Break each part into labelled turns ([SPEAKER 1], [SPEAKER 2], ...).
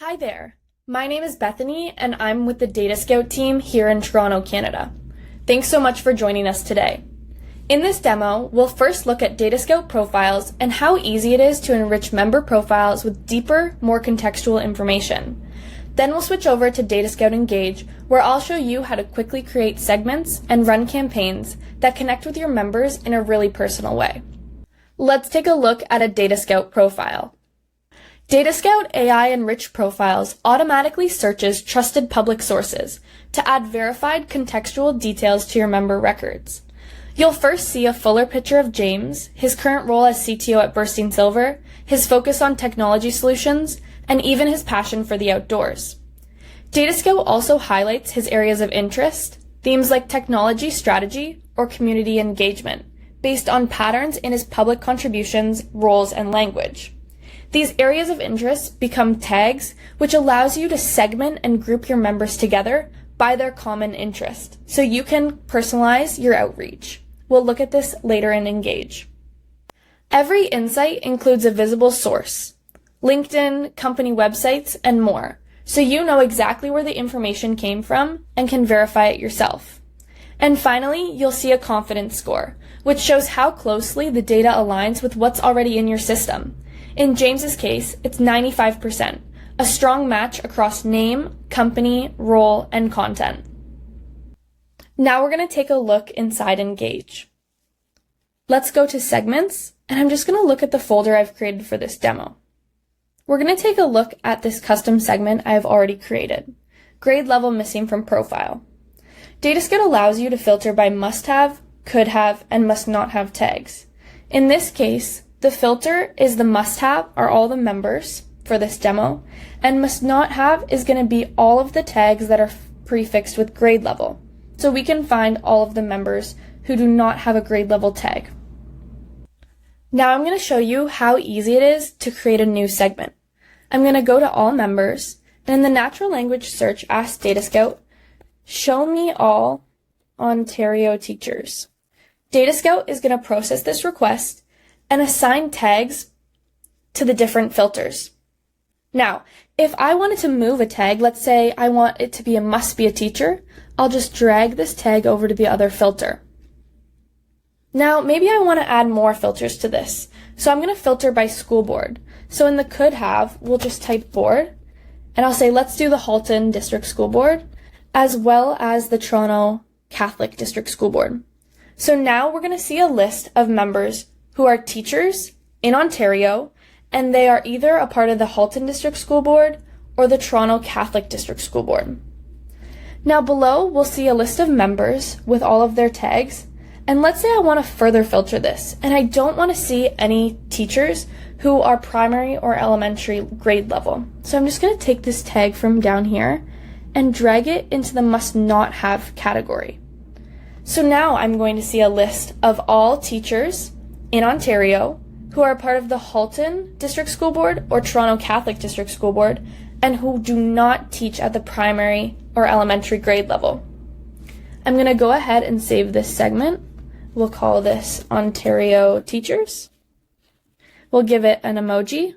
[SPEAKER 1] Hi there, my name is Bethany and I'm with the Datascout team here in Toronto, Canada. Thanks so much for joining us today. In this demo, we'll first look at Datascout profiles and how easy it is to enrich member profiles with deeper, more contextual information. Then we'll switch over to Datascout Engage, where I'll show you how to quickly create segments and run campaigns that connect with your members in a really personal way. Let's take a look at a Datascout profile. Datascout AI-enriched profiles automatically searches trusted public sources to add verified contextual details to your member records. You'll first see a fuller picture of James, his current role as CTO at Bursting Silver, his focus on technology solutions, and even his passion for the outdoors. Datascout also highlights his areas of interest, themes like technology strategy or community engagement, based on patterns in his public contributions, roles, and language. These areas of interest become tags, which allows you to segment and group your members together by their common interest, so you can personalize your outreach. We'll look at this later in Engage. Every insight includes a visible source, LinkedIn, company websites, and more, so you know exactly where the information came from and can verify it yourself. And finally, you'll see a confidence score, which shows how closely the data aligns with what's already in your system. In James's case, it's 95%, a strong match across name, company, role, and content. Now we're going to take a look inside Engage. Let's go to Segments, and I'm just going to look at the folder I've created for this demo. We're going to take a look at this custom segment I have already created, grade level missing from profile. Datascout allows you to filter by must-have, could-have, and must-not-have tags. In this case, the filter is the must-have are all the members for this demo, and must-not-have is going to be all of the tags that are prefixed with grade level. So we can find all of the members who do not have a grade level tag. Now I'm going to show you how easy it is to create a new segment. I'm going to go to all members, and in the natural language search, ask Datascout, show me all Ontario teachers. Datascout is going to process this request and assign tags to the different filters. Now, if I wanted to move a tag, let's say I want it to be a must be a teacher, I'll just drag this tag over to the other filter. Now, maybe I want to add more filters to this, so I'm going to filter by school board. So in the could have, we'll just type board, and I'll say let's do the Halton District School Board, as well as the Toronto Catholic District School Board. So now we're going to see a list of members who are teachers in Ontario, and they are either a part of the Halton District School Board or the Toronto Catholic District School Board. Now below, we'll see a list of members with all of their tags, and let's say I want to further filter this, and I don't want to see any teachers who are primary or elementary grade level. So I'm just going to take this tag from down here and drag it into the must not have category. So now I'm going to see a list of all teachers in Ontario who are part of the Halton District School Board or Toronto Catholic District School Board and who do not teach at the primary or elementary grade level. I'm going to go ahead and save this segment. We'll call this Ontario Teachers. We'll give it an emoji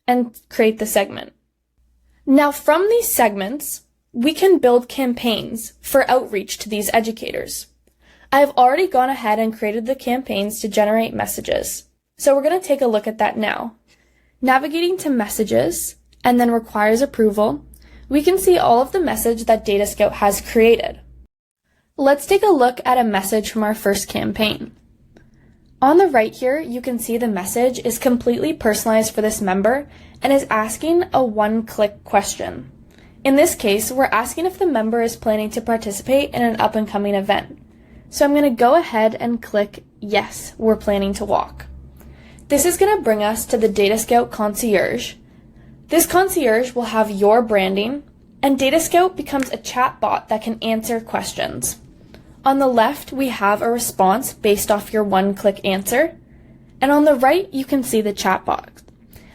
[SPEAKER 1] and create the segment. Now from these segments, we can build campaigns for outreach to these educators. I have already gone ahead and created the campaigns to generate messages. So we're going to take a look at that now. Navigating to messages and then requires approval, we can see all of the message that Datascout has created. Let's take a look at a message from our first campaign. On the right here, you can see the message is completely personalized for this member and is asking a one-click question. In this case, we're asking if the member is planning to participate in an up-and-coming event. So I'm going to go ahead and click yes, we're planning to walk. This is going to bring us to the Datascout Concierge. This Concierge will have your branding, and Datascout becomes a chat bot that can answer questions. On the left, we have a response based off your one-click answer, and on the right, you can see the chat box.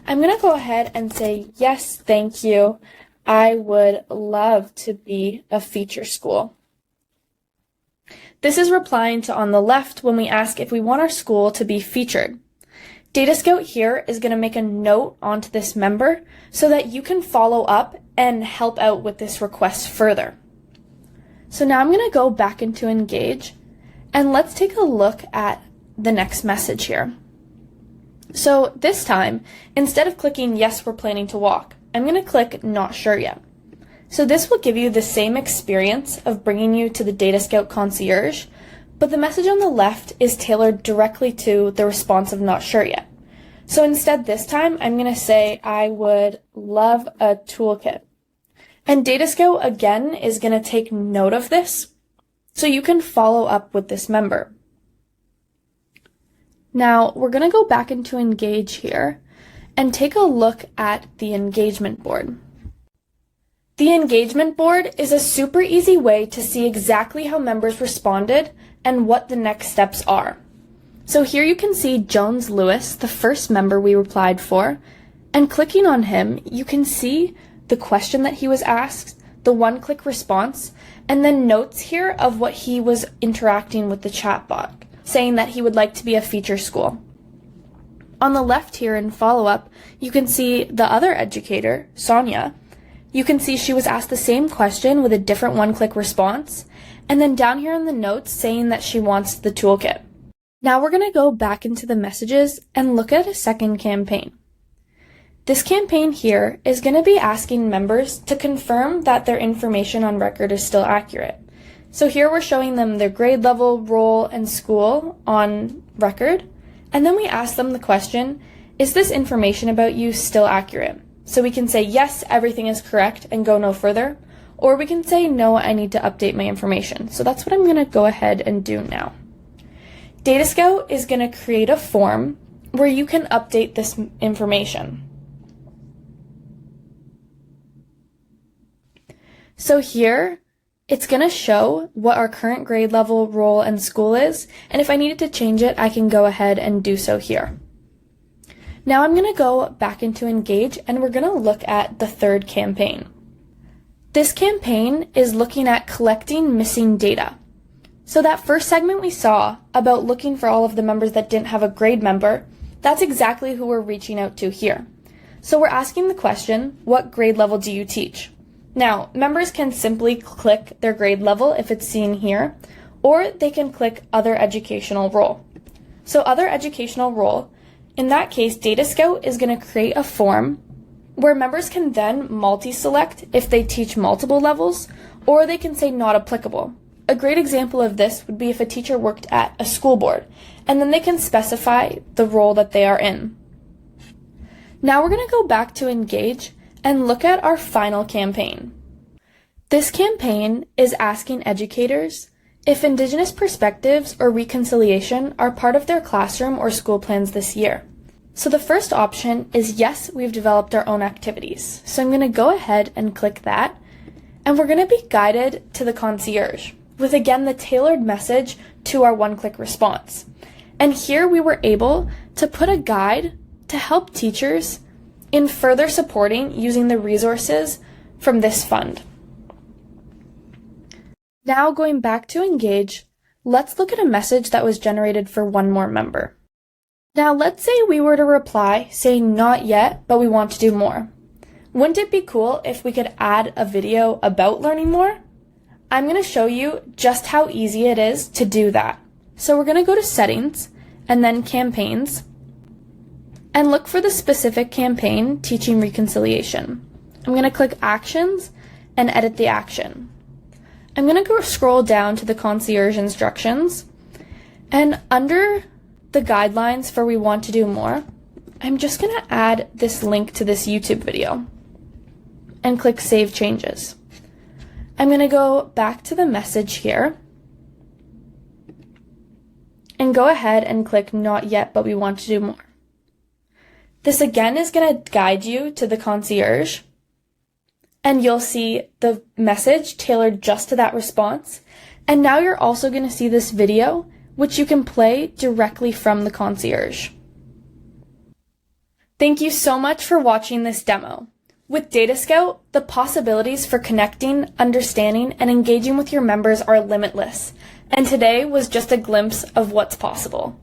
[SPEAKER 1] I'm going to go ahead and say, yes, thank you. I would love to be a feature school. This is replying to on the left when we ask if we want our school to be featured. Datascout here is going to make a note onto this member so that you can follow up and help out with this request further. So now I'm going to go back into Engage, and let's take a look at the next message here. So this time, instead of clicking yes, we're planning to walk, I'm going to click not sure yet. So this will give you the same experience of bringing you to the Datascout Concierge, but the message on the left is tailored directly to the response of not sure yet. So instead this time, I'm going to say, I would love a toolkit. And Datascout again is going to take note of this, so you can follow up with this member. Now we're going to go back into Engage here and take a look at the engagement board. The engagement board is a super easy way to see exactly how members responded and what the next steps are. So here you can see Jones Lewis, the first member we replied for, and clicking on him, you can see the question that he was asked, the one-click response, and then notes here of what he was interacting with the chatbot, saying that he would like to be a feature school. On the left here in follow-up, you can see the other educator, Sonia. You can see she was asked the same question with a different one-click response, and then down here in the notes saying that she wants the toolkit. Now we're going to go back into the messages and look at a second campaign. This campaign here is going to be asking members to confirm that their information on record is still accurate. So here we're showing them their grade level, role, and school on record, and then we ask them the question, is this information about you still accurate? So we can say, yes, everything is correct and go no further, or we can say, no, I need to update my information. So that's what I'm going to go ahead and do now. Datascout is going to create a form where you can update this information. So here, it's going to show what our current grade level, role, and school is, and if I needed to change it, I can go ahead and do so here. Now I'm going to go back into Engage, and we're going to look at the third campaign. This campaign is looking at collecting missing data. So that first segment we saw about looking for all of the members that didn't have a grade member, that's exactly who we're reaching out to here. So we're asking the question, what grade level do you teach? Now, members can simply click their grade level if it's seen here, or they can click Other Educational Role. So Other Educational Role, in that case, Datascout is going to create a form where members can then multi-select if they teach multiple levels, or they can say not applicable. A great example of this would be if a teacher worked at a school board, and then they can specify the role that they are in. Now we're going to go back to Engage and look at our final campaign. This campaign is asking educators if Indigenous perspectives or reconciliation are part of their classroom or school plans this year. So the first option is yes, we've developed our own activities. So I'm going to go ahead and click that, and we're going to be guided to the concierge with again the tailored message to our one-click response. And here we were able to put a guide to help teachers in further supporting using the resources from this fund. Now going back to Engage, let's look at a message that was generated for one more member. Now let's say we were to reply saying not yet, but we want to do more. Wouldn't it be cool if we could add a video about learning more? I'm going to show you just how easy it is to do that. So we're going to go to Settings and then Campaigns, and look for the specific campaign, Teaching Reconciliation. I'm going to click Actions and edit the action. I'm going to go scroll down to the concierge instructions, and under the guidelines for we want to do more, I'm just going to add this link to this YouTube video and click Save Changes. I'm going to go back to the message here and go ahead and click Not Yet, but we want to do more. This again is going to guide you to the concierge, and you'll see the message tailored just to that response. And now you're also going to see this video, which you can play directly from the concierge. Thank you so much for watching this demo. With Datascout, the possibilities for connecting, understanding, and engaging with your members are limitless, and today was just a glimpse of what's possible.